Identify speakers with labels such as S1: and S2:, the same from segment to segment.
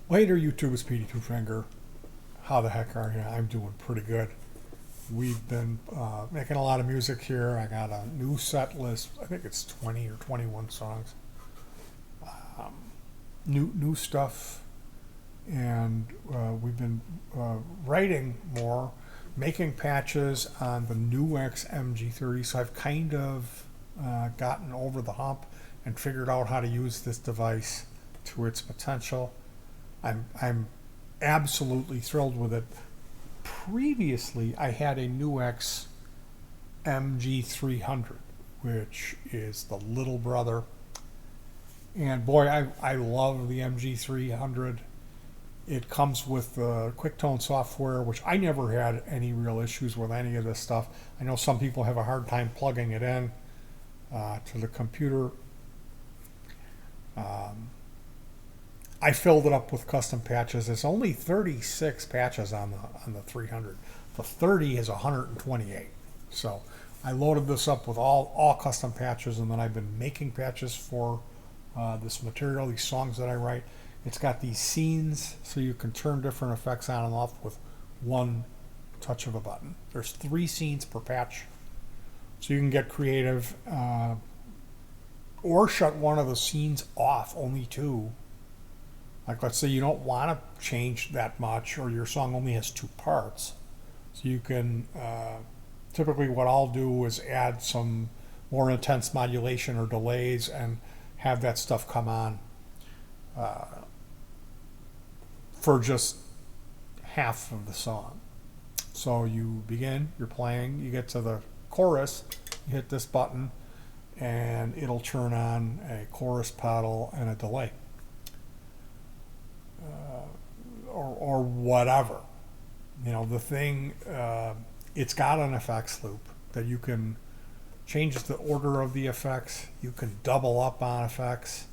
S1: Later, YouTube is Petey Two Finger. How the heck are you? I'm doing pretty good. We've been making a lot of music here. I got a new set list. I think it's 20 or 21 songs. New stuff, and we've been writing more, making patches on the new MG-30. So I've kind of gotten over the hump and figured out how to use this device to its potential. I'm absolutely thrilled with it. Previously, I had a NUX MG-300, which is the little brother. And boy, I love the MG-300. It comes with the QuickTone software, which I never had any real issues with any of this stuff. I know some people have a hard time plugging it in to the computer. I filled it up with custom patches. There's only 36 patches on the 300. The 30 is 128. So I loaded this up with all custom patches, and then I've been making patches for this material, these songs that I write. It's got these scenes, so you can turn different effects on and off with one touch of a button. There's 3 scenes per patch, so you can get creative or shut one of the scenes off, only 2. Like, let's say you don't want to change that much, or your song only has 2 parts. So you can, typically what I'll do is add some more intense modulation or delays and have that stuff come on for just half of the song. So you begin, you're playing, you get to the chorus, you hit this button, and it'll turn on a chorus pedal and a delay. Or whatever. You know, the thing, it's got an effects loop that you can change the order of the effects. You can double up on effects.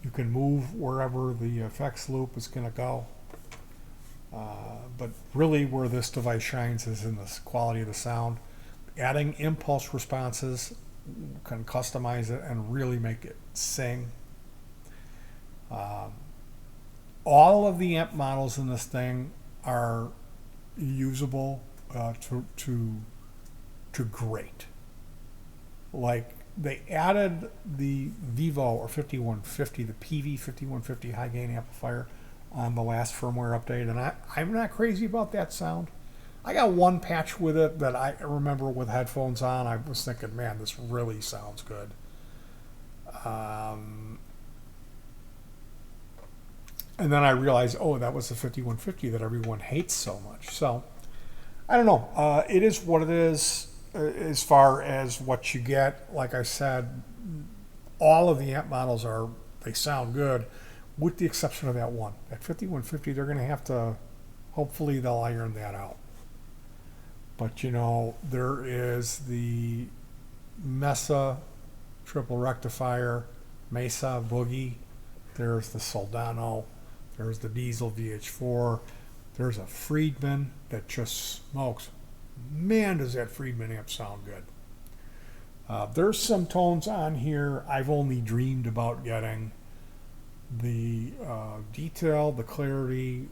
S1: You can move wherever the effects loop is going to go. But really where this device shines is in the quality of the sound. Adding impulse responses can customize it and really make it sing. All of the amp models in this thing are usable to great. Like, they added the Vivo or 5150, the PV 5150 high gain amplifier on the last firmware update, and I'm not crazy about that sound. I got one patch with it that I remember with headphones on. I was thinking, man, this really sounds good. And then I realized, oh, that was the 5150 that everyone hates so much. So, I don't know. It is what it is as far as what you get. Like I said, all of the amp models they sound good, with the exception of that one. At 5150, they're going to have to, hopefully they'll iron that out. But, you know, there is the Mesa triple rectifier, Mesa Boogie. There's the Soldano. There's the Diesel VH4. There's a Friedman that just smokes. Man, does that Friedman amp sound good. There's some tones on here I've only dreamed about getting. The detail, the clarity,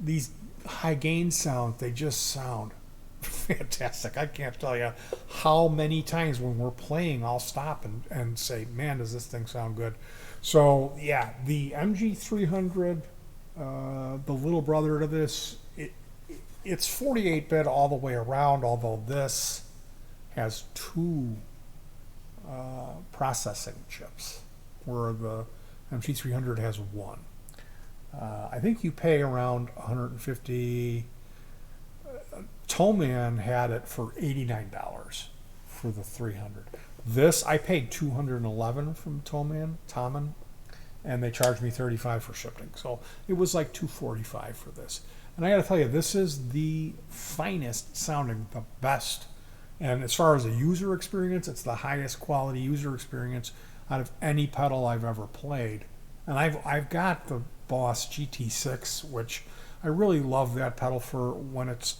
S1: these high gain sounds, they just sound fantastic. I can't tell you how many times when we're playing I'll stop and say, man, does this thing sound good. So yeah, the MG-300, the little brother to this, it's 48-bit all the way around, although this has 2 processing chips, where the MG-300 has 1. I think you pay around $150. Toman had it for $89 for the 300. This I paid $211 from Toman, and they charged me $35 for shipping. So it was like $245 for this. And I got to tell you, this is the finest sounding, the best. And as far as a user experience, it's the highest quality user experience out of any pedal I've ever played. And I've got the Boss GT6, which I really love that pedal for when it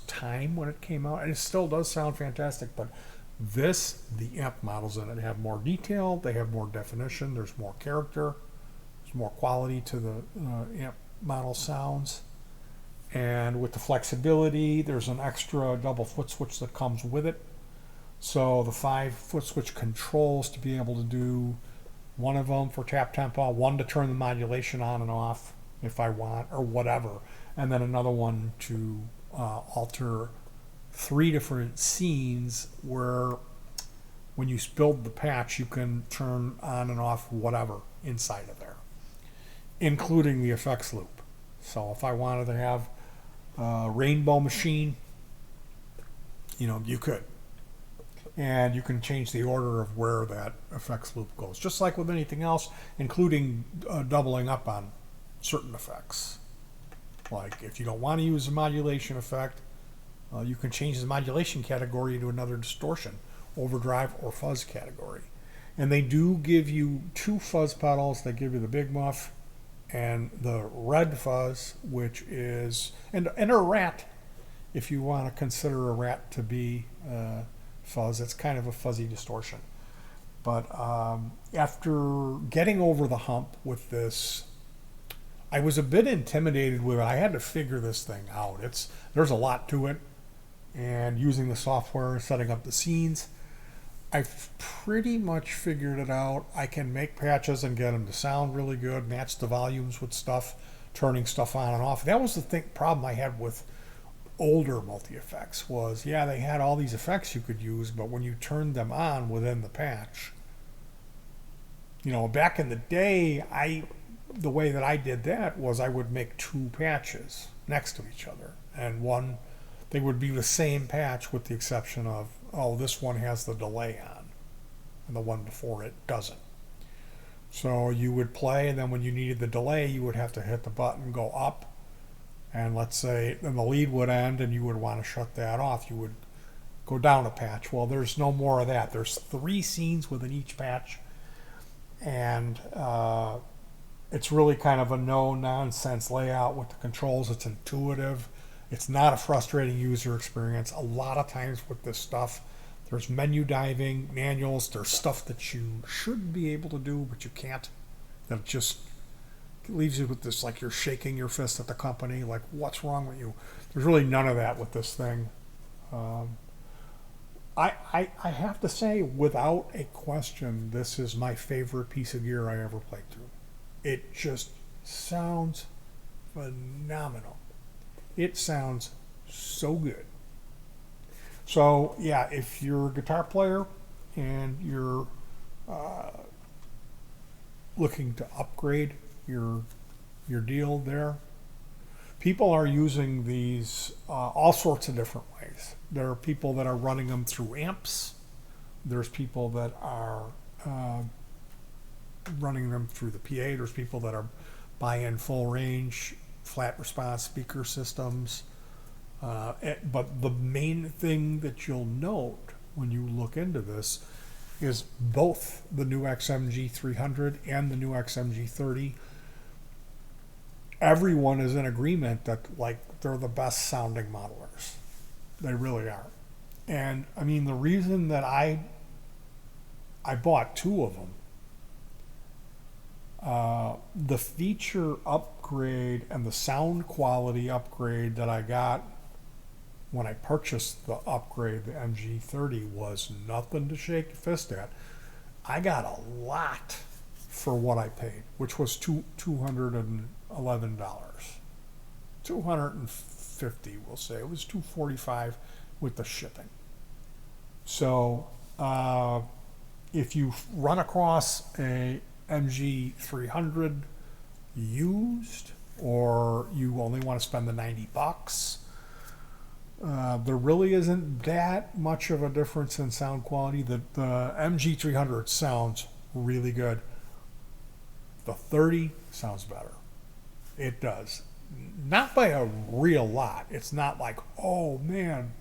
S1: came out, and it still does sound fantastic. But the amp models in it have more detail, they have more definition, there's more character, there's There's more quality to the amp model sounds. And with the flexibility, there's an extra double foot switch that comes with it. So the 5-foot switch controls to be able to do one of them for tap tempo, one to turn the modulation on and off if I want, or whatever, and then another one to alter 3 different scenes where when you build the patch, you can turn on and off whatever inside of there, including the effects loop. So if I wanted to have a rainbow machine, you could. And you can change the order of where that effects loop goes, just like with anything else, including doubling up on certain effects. Like if you don't want to use a modulation effect, you can change the modulation category to another distortion, overdrive or fuzz category. And they do give you 2 fuzz pedals. They give you the big muff and the red fuzz, which is, and a rat, if you want to consider a rat to be fuzz. It's kind of a fuzzy distortion. But after getting over the hump with this, I was a bit intimidated with it. I had to figure this thing out. There's a lot to it. And using the software, setting up the scenes, I've pretty much figured it out. I can make patches and get them to sound really good, match the volumes with stuff, turning stuff on and off. That was the problem I had with older multi-effects was, they had all these effects you could use, but when you turned them on within the patch, back in the day, the way that I did that was I would make 2 patches next to each other, and they would be the same patch with the exception of, this one has the delay on, and the one before it doesn't. So you would play, and then when you needed the delay, you would have to hit the button, go up, and let's say then the lead would end and you would want to shut that off. You would go down a patch. Well, there's no more of that. There's 3 scenes within each patch, and it's really kind of a no-nonsense layout with the controls. It's intuitive. It's not a frustrating user experience. A lot of times with this stuff, there's menu diving, manuals, there's stuff that you should be able to do, but you can't. That just leaves you with this, like you're shaking your fist at the company, like, what's wrong with you? There's really none of that with this thing. I have to say, without a question, this is my favorite piece of gear I ever played through. It just sounds phenomenal. It sounds so good. So, if you're a guitar player and you're looking to upgrade your deal there, people are using these all sorts of different ways. There are people that are running them through amps. There's people that are running them through the PA. There's people that are buying full range, flat response speaker systems. But the main thing that you'll note when you look into this is both the new MG-300 and the new MG-30. Everyone is in agreement that they're the best sounding modelers. They really are. And I mean, the reason that I bought 2 of them, the feature upgrade and the sound quality upgrade that I got when I purchased the upgrade, the MG-30, was nothing to shake your fist at. I got a lot for what I paid, which was $211. $250, we'll say. It was $245 with the shipping. So if you run across a MG-300 used, or you only want to spend the $90, there really isn't that much of a difference in sound quality. The MG-300 sounds really good. The 30 sounds better. It does. Not by a real lot. It's not like, oh man.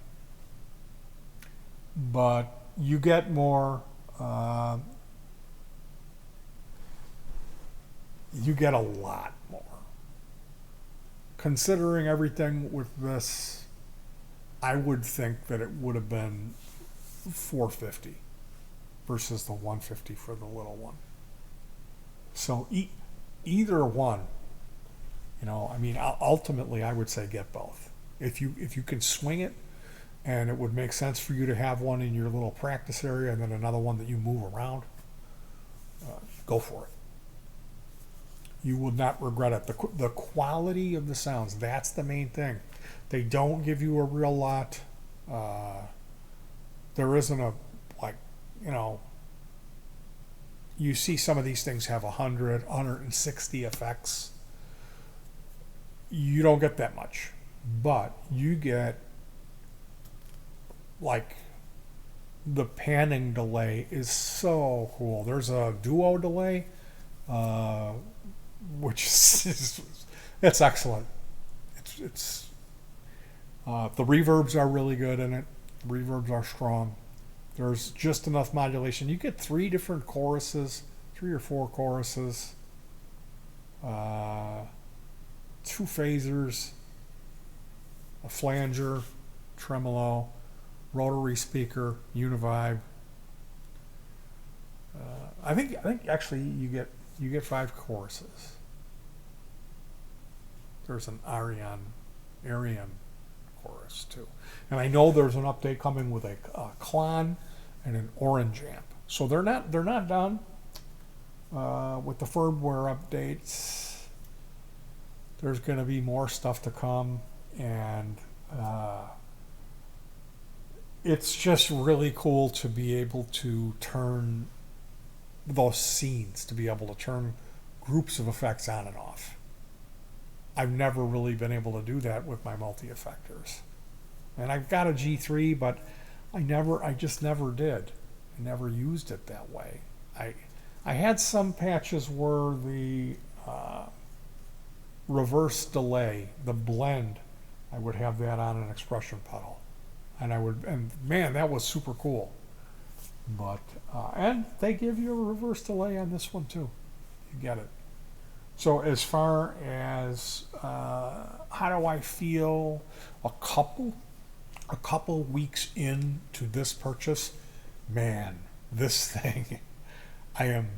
S1: But you get more, you get a lot more. Considering everything with this, I would think that it would have been $450 versus the $150 for the little one. So either one, I mean, ultimately, I would say get both. If you can swing it, and it would make sense for you to have one in your little practice area and then another one that you move around, go for it. You will not regret it. The quality of the sounds, that's the main thing. They don't give you a real lot. There isn't a, like, you see some of these things have 100, 160 effects. You don't get that much. But you get, like, the panning delay is so cool. There's a duo delay, which is it's excellent. It's the reverbs are really good in it. The reverbs are strong. There's just enough modulation. You get 3 different choruses, 3 or 4 choruses, 2 phasers, a flanger, tremolo, rotary speaker, univibe. I think actually you get 5 choruses. There's an Arian chorus too, and I know there's an update coming with a Klon and an Orange amp. So they're not done with the firmware updates. There's going to be more stuff to come, and it's just really cool to be able to turn those scenes, to be able to turn groups of effects on and off. I've never really been able to do that with my multi-effectors. And I've got a G3, but I just never did. I never used it that way. I had some patches where the reverse delay, the blend, I would have that on an expression pedal. And man, that was super cool. But, and they give you a reverse delay on this one too. You get it. So as far as how do I feel a couple weeks into this purchase, man, this thing, I am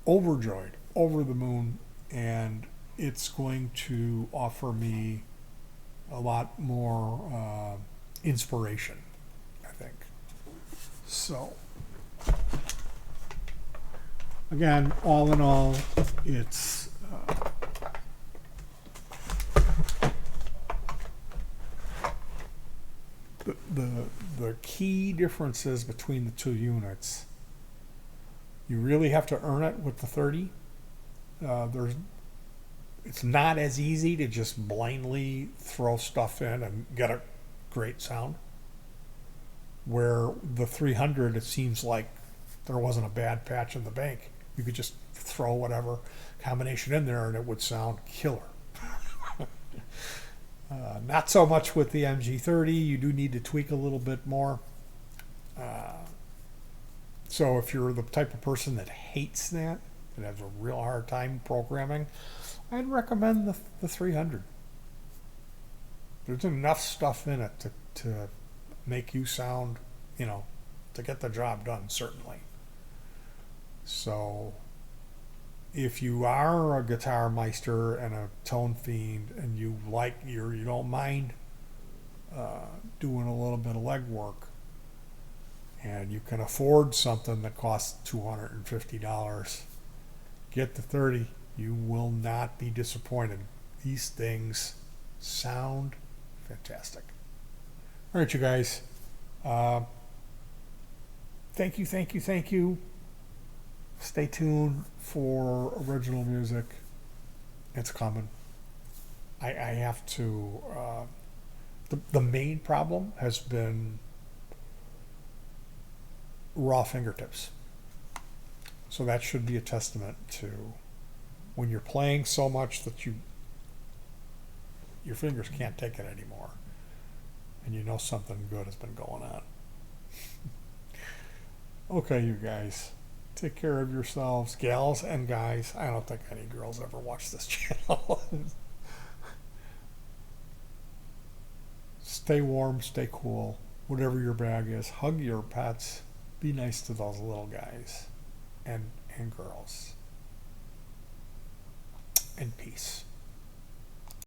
S1: overjoyed, over the moon, and it's going to offer me a lot more inspiration, I think. So, again, all in all, it's the key differences between the 2 units. You really have to earn it with the 30. It's not as easy to just blindly throw stuff in and get a great sound. Where the 300, it seems like there wasn't a bad patch in the bank. You could just throw whatever combination in there and it would sound killer. Not so much with the MG-30. You do need to tweak a little bit more. So if you're the type of person that hates that has a real hard time programming, I'd recommend the 300. There's enough stuff in it to make you sound, to get the job done, certainly. So if you are a guitar meister and a tone fiend and you don't mind doing a little bit of legwork, and you can afford something that costs $250, get the 30. You will not be disappointed. These things sound fantastic. All right, you guys. Thank you. Stay tuned for original music. It's coming. I have to. The main problem has been raw fingertips. So that should be a testament to when you're playing so much that your fingers can't take it anymore, and something good has been going on. Okay, you guys, take care of yourselves, gals and guys. I don't think any girls ever watch this channel. Stay warm, stay cool, whatever your bag is. Hug your pets. Be nice to those little guys and girls. and peace.